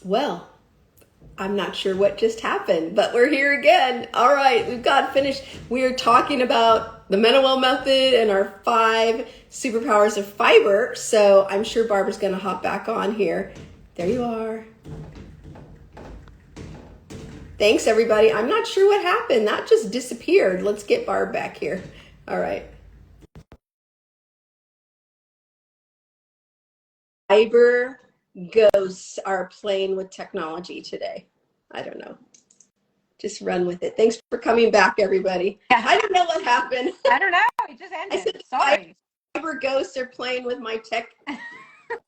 Well, I'm not sure what just happened, but we're here again. All right, we've got finished. We are talking about the MenoWell method and our 5 superpowers of fiber. So I'm sure Barbara's going to hop back on here. There you are. Thanks, everybody. I'm not sure what happened. That just disappeared. Let's get Barb back here. All right. Fiber ghosts are playing with technology today. I don't know. Just run with it. Thanks for coming back, everybody. Yeah. I don't know what happened. I don't know. It just ended. I said, Sorry. Fiber ghosts are playing with my tech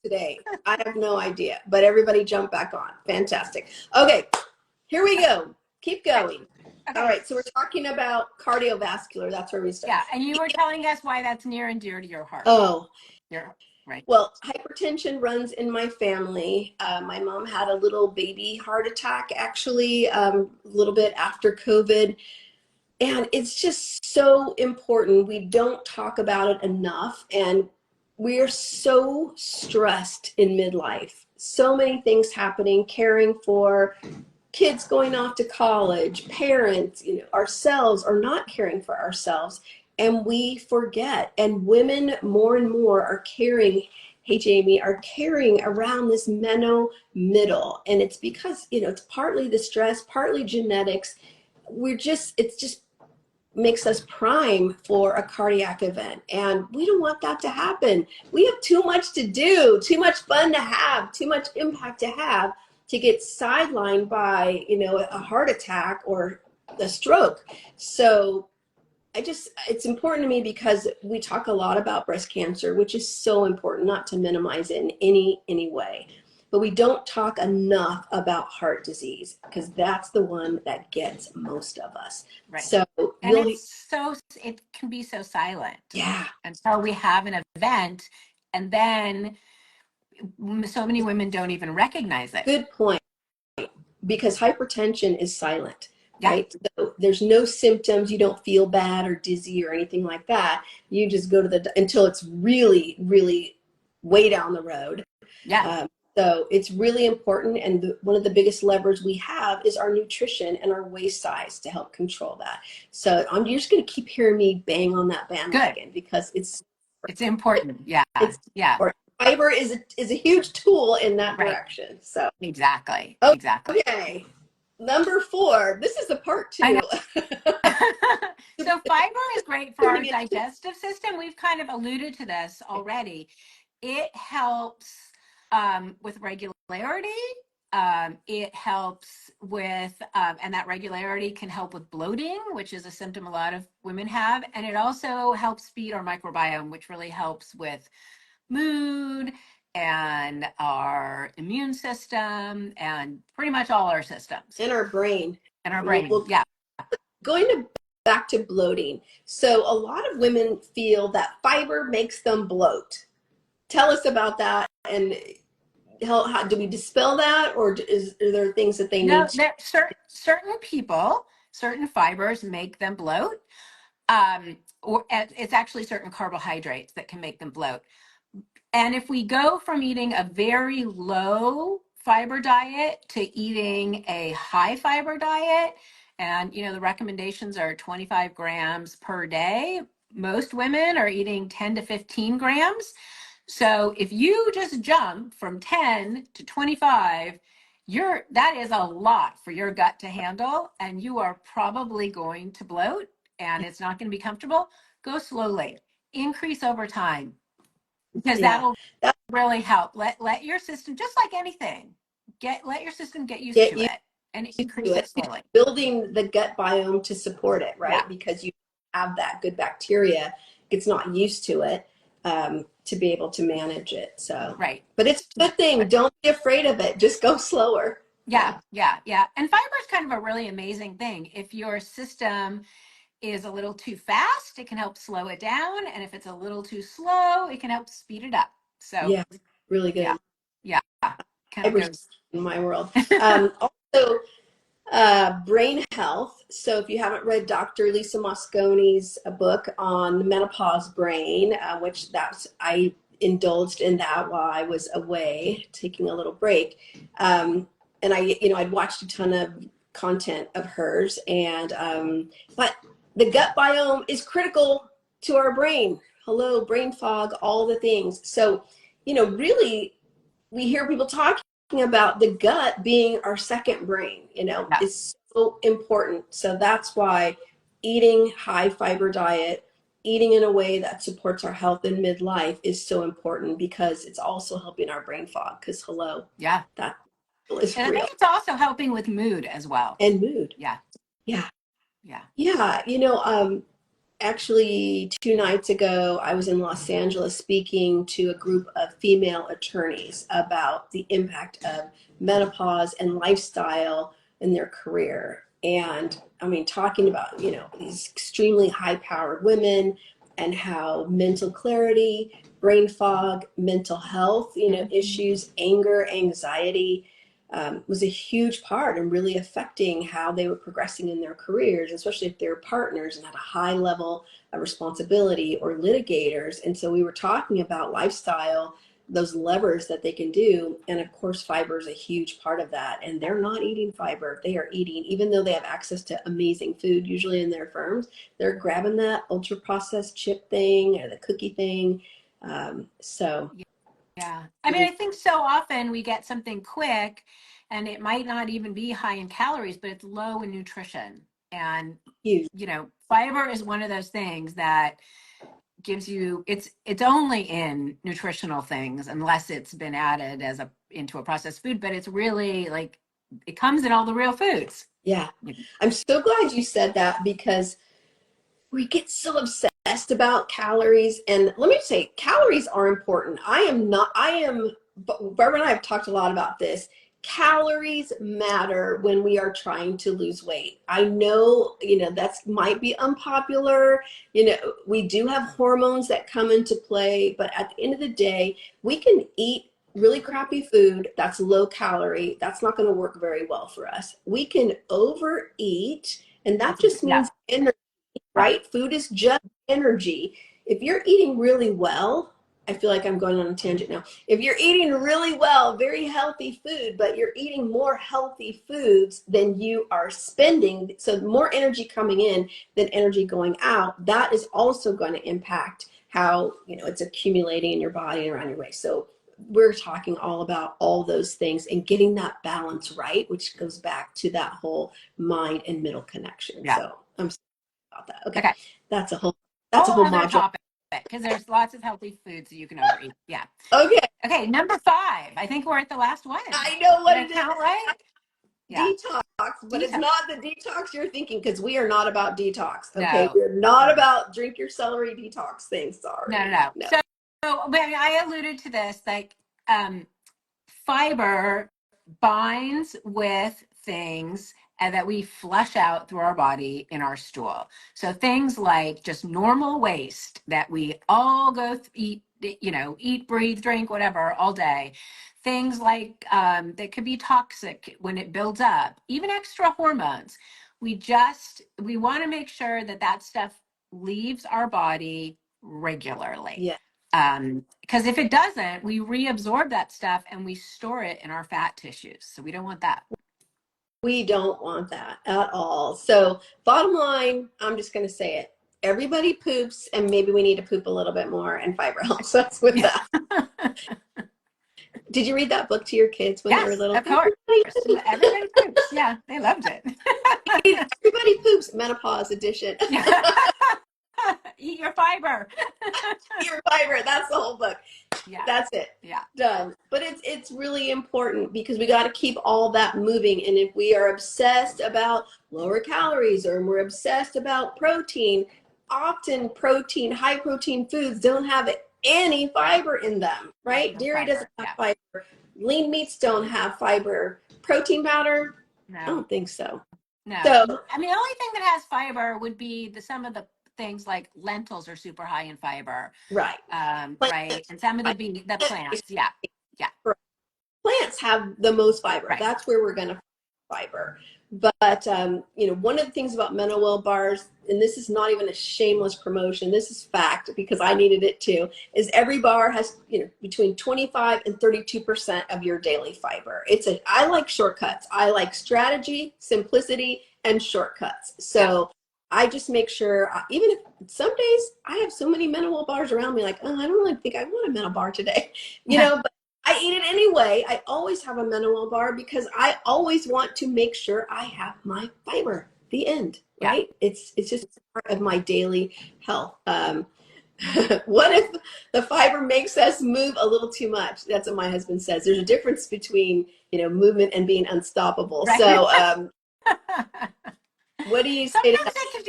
today. I have no idea, but everybody jump back on. Fantastic. Okay, here we go. Keep going. Okay. All right, so we're talking about cardiovascular. That's where we start. Yeah, and you were telling us why that's near and dear to your heart. Oh, right. Well, hypertension runs in my family. My mom had a little baby heart attack, actually, a little bit after COVID. And it's just so important. We don't talk about it enough. And we're so stressed in midlife. So many things happening, caring for kids going off to college, parents, ourselves are not caring for ourselves. And we forget. And women more and more are carrying, hey Jamie, are carrying around this Meno middle. And it's because, it's partly the stress, partly genetics. It's just makes us prime for a cardiac event. And we don't want that to happen. We have too much to do, too much fun to have, too much impact to have to get sidelined by, a heart attack or a stroke. So it's important to me because we talk a lot about breast cancer, which is so important, not to minimize it in any way. But we don't talk enough about heart disease because that's the one that gets most of us. Right. So and it can be so silent. Yeah. Until we have an event, and then so many women don't even recognize it. Good point. Because hypertension is silent. Yeah. Right? So there's no symptoms. You don't feel bad or dizzy or anything like that. You just go to until it's really, really way down the road. Yeah. So it's really important. And one of the biggest levers we have is our nutrition and our waist size to help control that. So you're just going to keep hearing me bang on that bandwagon. Good. Because it's important. Yeah. Important. Fiber is a huge tool in that direction. So exactly. Okay. Number 4. This is a part 2. So fiber is great for our digestive system. We've kind of alluded to this already. It helps with regularity. It helps with, and that regularity can help with bloating, which is a symptom a lot of women have. And it also helps feed our microbiome, which really helps with mood and our immune system and pretty much all our systems. And our brain. Yeah. Going back to bloating. So a lot of women feel that fiber makes them bloat. Tell us about that, and how do we dispel that, or are there things that they need? No, certain people, certain fibers make them bloat. Or it's actually certain carbohydrates that can make them bloat. And if we go from eating a very low fiber diet to eating a high fiber diet, and the recommendations are 25 grams per day, most women are eating 10 to 15 grams. So if you just jump from 10 to 25, that is a lot for your gut to handle, and you are probably going to bloat, and it's not going to be comfortable. Go slowly, increase over time, because that'll really help. Let your system, just like anything, let your system get used to it, and increase it slowly. Building the gut biome to support it, right? Yeah. Because you have that good bacteria, it's not used to it. To be able to manage it. So, right. But it's a good thing. Don't be afraid of it. Just go slower. Yeah. And fiber is kind of a really amazing thing. If your system is a little too fast, it can help slow it down. And if it's a little too slow, it can help speed it up. So yeah, really good. Yeah. Kind of goes in my world. Also, brain health. So if you haven't read Dr. Lisa Mosconi's book on the menopause brain, which I indulged in that while I was away taking a little break. I'd watched a ton of content of hers, and but the gut biome is critical to our brain. Hello, brain fog, all the things. So, really, we hear people talking about the gut being our second brain. Yeah. Is so important. So that's why eating high fiber diet, eating in a way that supports our health in midlife is so important, because it's also helping our brain fog. Because hello, Yeah. that is And I real. think it's also helping with mood as well. And mood. Yeah. Yeah. Yeah. Yeah. Actually, 2 nights ago, I was in Los Angeles speaking to a group of female attorneys about the impact of menopause and lifestyle in their career. And I mean, talking about, these extremely high powered women, and how mental clarity, brain fog, mental health, issues, anger, anxiety, was a huge part in really affecting how they were progressing in their careers, especially if they're partners and had a high level of responsibility or litigators. And so we were talking about lifestyle, those levers that they can do. And of course, fiber is a huge part of that. And they're not eating fiber. They are eating, even though they have access to amazing food, usually in their firms, they're grabbing that ultra processed chip thing or the cookie thing. So Yeah. I mean, I think so often we get something quick and it might not even be high in calories, but it's low in nutrition. And, huge. Fiber is one of those things that gives you, it's only in nutritional things unless it's been added into a processed food, but it's really like it comes in all the real foods. Yeah. I'm so glad you said that, because we get so obsessed about calories. And let me say, calories are important. Barbara and I have talked a lot about this. Calories matter when we are trying to lose weight. I know, that's might be unpopular. We do have hormones that come into play, but at the end of the day, we can eat really crappy food that's low calorie. That's not going to work very well for us. We can overeat, and that just Yeah. means energy, right? Food is just energy. If you're eating really well, I feel like I'm going on a tangent now. If you're eating really well, very healthy food, but you're eating more healthy foods than you are spending, so more energy coming in than energy going out, that is also going to impact how, it's accumulating in your body and around your waist. So we're talking all about all those things and getting that balance right, which goes back to that whole mind and middle connection. Yeah. So I'm about that. Okay. Okay. That's a whole Other module. topic, because there's lots of healthy foods that you can overeat. Yeah. Okay. Okay. Number 5. I think we're at the last one. I know what Did I it is. count right? Yeah. Detox, but it's Detox. not the detox you're thinking, because we are not about detox. Okay. No. We're not No. about drink your celery detox thing. No. Sorry. No. No. So I alluded to this, like, fiber binds with things that we flush out through our body in our stool. So things like just normal waste that we all eat, breathe, drink, whatever, all day. Things like that could be toxic when it builds up, even extra hormones. We want to make sure that stuff leaves our body regularly. Yeah. Because if it doesn't, we reabsorb that stuff and we store it in our fat tissues. So we don't want that. We don't want that at all. So bottom line, I'm just going to say it. Everybody poops, and maybe we need to poop a little bit more, and fiber helps us with that. Did you read that book to your kids when they were Yes, little? of course. Everybody poops. Yeah, they loved it. Everybody poops, menopause edition. Eat your fiber. Your fiber. That's the whole book. Yeah. That's it. Yeah. Done. But it's really important, because we got to keep all that moving. And if we are obsessed about lower calories, or we're obsessed about protein, often high protein foods don't have any fiber in them, right? No Dairy fiber. doesn't have Yeah. fiber. Lean meats don't have fiber. Protein powder, I No. don't think so. No. So I mean, the only thing that has fiber would be some of the things like lentils are super high in fiber. right. Right. And some of the plants. Yeah. Yeah. Plants have the most fiber. Right. That's where we're going to find fiber. But one of the things about MenoWell bars, and this is not even a shameless promotion, this is fact because I needed it too, is every bar has between 25 and 32% of your daily fiber. I like shortcuts. I like strategy, simplicity, and shortcuts. Yeah. So I just make sure, even if some days I have so many MenoWell bars around me, like, oh, I don't really think I want a Meno bar today, but I eat it anyway. I always have a MenoWell bar because I always want to make sure I have my fiber. The end, Yeah. right? It's just part of my daily health. What if the fiber makes us move a little too much? That's what my husband says. There's a difference between movement and being unstoppable. Right. So, what do you say to Sometimes that? it could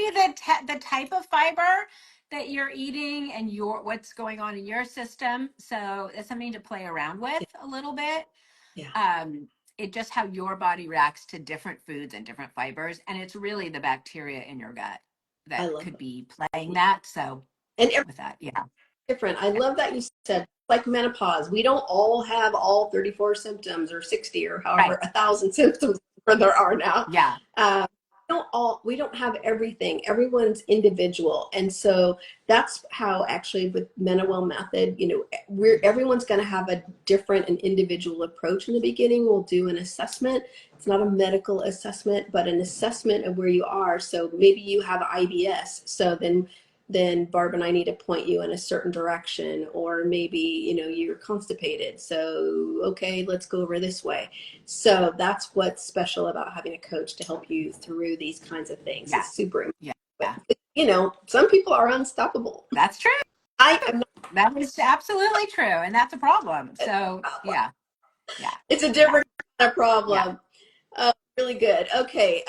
be the type of fiber that you're eating and what's going on in your system. So it's something to play around with a little bit. Yeah, Um, it just how your body reacts to different foods and different fibers, and it's really the bacteria in your gut I that love could that. be playing that. So And with that, yeah, different. I yeah, love that you said like menopause. We don't all have all 34 symptoms or 60 or right, however 1,000 symptoms there are now. yeah, Uh, we don't have everything. Everyone's individual, and so that's how actually with MenoWell method, everyone's going to have a different and individual approach. In the beginning, we'll do an assessment. It's not a medical assessment, but an assessment of where you are. So maybe you have IBS. So then Barb and I need to point you in a certain direction, or maybe you're constipated, so okay, let's go over this way. So that's what's special about having a coach to help you through these kinds of things. yeah, It's super yeah, yeah. important. Some people are unstoppable. That's true. I am not That is absolutely true, and that's a problem. a So problem. yeah, yeah, It's a yeah, different kind of yeah. problem. Really good. Okay,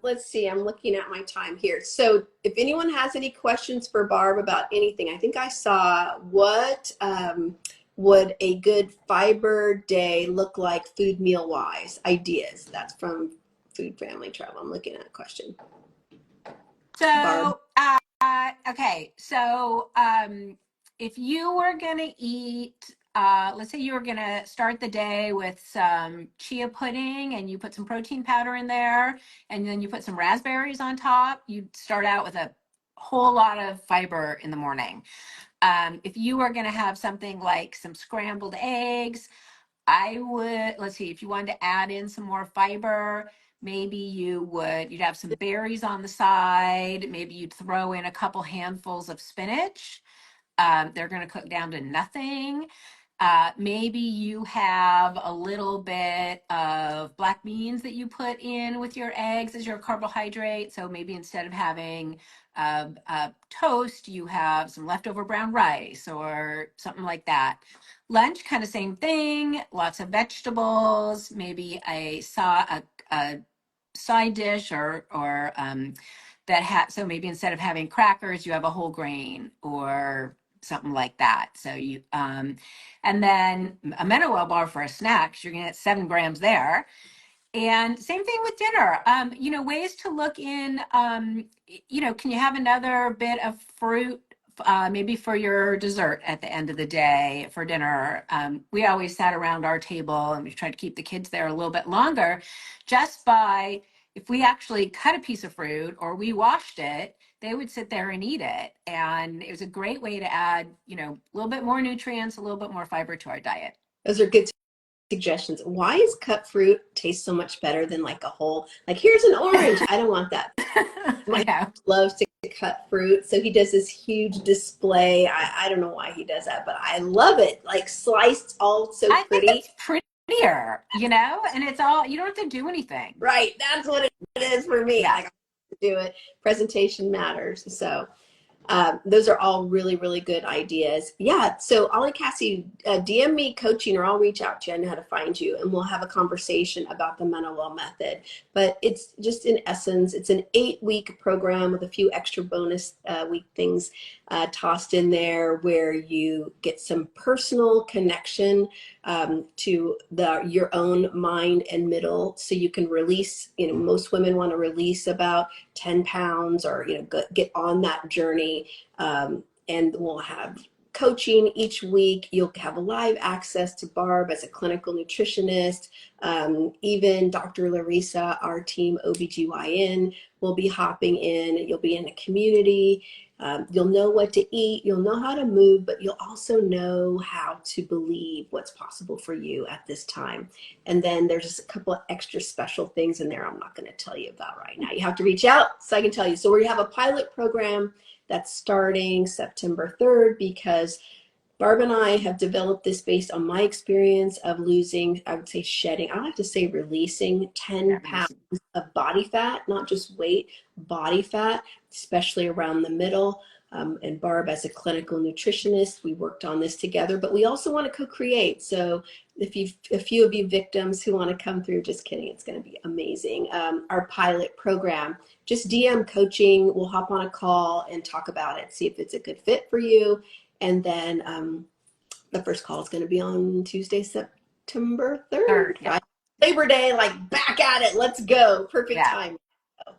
let's see. I'm looking at my time here. So if anyone has any questions for Barb about anything, I think I saw what would a good fiber day look like food meal wise? Ideas. That's from Food Family Travel. I'm looking at a question. Barb. So, okay. So, if you were going to eat, let's say you were going to start the day with some chia pudding and you put some protein powder in there and then you put some raspberries on top, you'd start out with a whole lot of fiber in the morning. If you were going to have something like some scrambled eggs, I would, let's see, if you wanted to add in some more fiber, maybe you'd have some berries on the side. Maybe you'd throw in a couple handfuls of spinach. They're going to cook down to nothing. Maybe you have a little bit of black beans that you put in with your eggs as your carbohydrate. So maybe instead of having toast, you have some leftover brown rice or something like that. Lunch, kind of same thing. Lots of vegetables. Maybe a side dish or so maybe instead of having crackers, you have a whole grain or something like that. So and then a MenoWell bar for a snack, 'cause you're gonna get 7 grams there. And same thing with dinner. Ways to look in, can you have another bit of fruit, maybe for your dessert at the end of the day for dinner? We always sat around our table and we tried to keep the kids there a little bit longer just by, if we actually cut a piece of fruit or we washed it, they would sit there and eat it. And it was a great way to add, a little bit more nutrients, a little bit more fiber to our diet. Those are good suggestions. Why is cut fruit taste so much better than like a whole, like here's an orange? I don't want that. My I know. husband loves to cut fruit, so he does this huge display. I don't know why he does that, but I love it. Like sliced, all so I think pretty. it's prettier, and it's all, you don't have to do anything. Right, that's what it is for me. Yeah. Like I have to do it. Presentation matters. So those are all really, really good ideas. Yeah. So Ollie Cassie, DM me coaching, or I'll reach out to you. I know how to find you, and we'll have a conversation about the MenoWell method. But it's just in essence, it's an 8-week program with a few extra bonus week things tossed in there, where you get some personal connection to your own mind and middle, so you can release. Most women want to release about 10 pounds, or get on that journey, and we'll have coaching each week. You'll have live access to Barb as a clinical nutritionist. Even Dr. Larissa, our team OBGYN, will be hopping in. You'll be in a community. You'll know what to eat. You'll know how to move, but you'll also know how to believe what's possible for you at this time. And then there's just a couple of extra special things in there I'm not going to tell you about right now. You have to reach out so I can tell you. So we have a pilot program that's starting September 3rd because Barb and I have developed this based on my experience of losing, I would say shedding, I like to say releasing 10 pounds of body fat, not just weight, body fat, especially around the middle. And Barb, as a clinical nutritionist, we worked on this together, but we also want to co-create. So if a few of you victims who want to come through, just kidding, it's going to be amazing. Our pilot program, just DM coaching, we'll hop on a call and talk about it, see if it's a good fit for you. And then the first call is going to be on Tuesday, September 3rd. Yeah. Labor Day, like back at it. Let's go. Perfect time.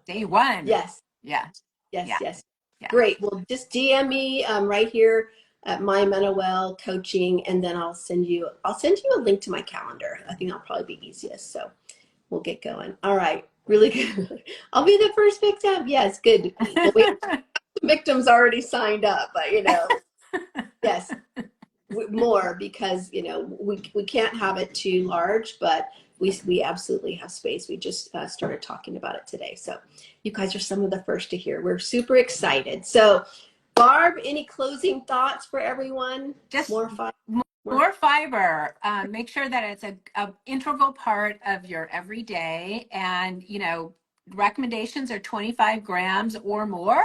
Day one. Yes. Yeah. Yes. Great. Well, just DM me right here at my MenoWell coaching, and then I'll send you a link to my calendar. I think that'll probably be easiest. So we'll get going. All right. Really good. I'll be the first victim. Yes, good. Well, we have victims already signed up, but yes, more because we can't have it too large, but we absolutely have space. We just started talking about it today, so you guys are some of the first to hear. We're super excited. So Barb, any closing thoughts for everyone? Just more fiber. More fiber. Make sure that it's a integral part of your everyday, and recommendations are 25 grams or more.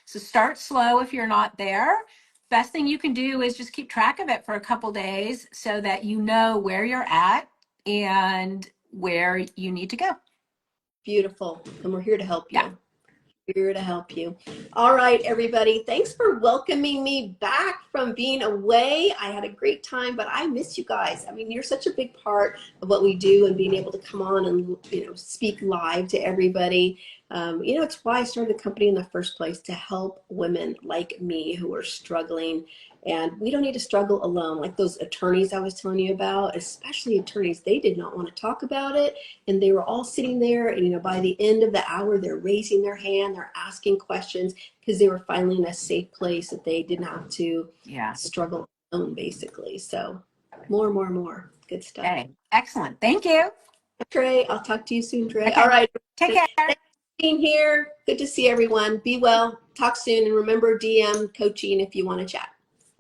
So start slow if you're not there. Best thing you can do is just keep track of it for a couple days so that you know where you're at and where you need to go. Beautiful. And we're here to help you. Yeah. Here to help you. All right, everybody. Thanks for welcoming me back from being away. I had a great time, but I miss you guys. I mean, you're such a big part of what we do, and being able to come on and speak live to everybody. It's why I started the company in the first place, to help women like me who are struggling. And we don't need to struggle alone. Like those attorneys I was telling you about, especially attorneys, they did not want to talk about it. And they were all sitting there, and by the end of the hour, they're raising their hand, they're asking questions because they were finally in a safe place that they didn't have to struggle alone, basically. So more. Good stuff. Okay. Excellent. Thank you. Trey, I'll talk to you soon, Trey. Okay. All right. Take care. Thanks for being here. Good to see everyone. Be well. Talk soon. And remember, DM coaching if you want to chat.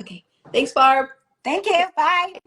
Okay. Thanks, Barb. Thank you. Bye.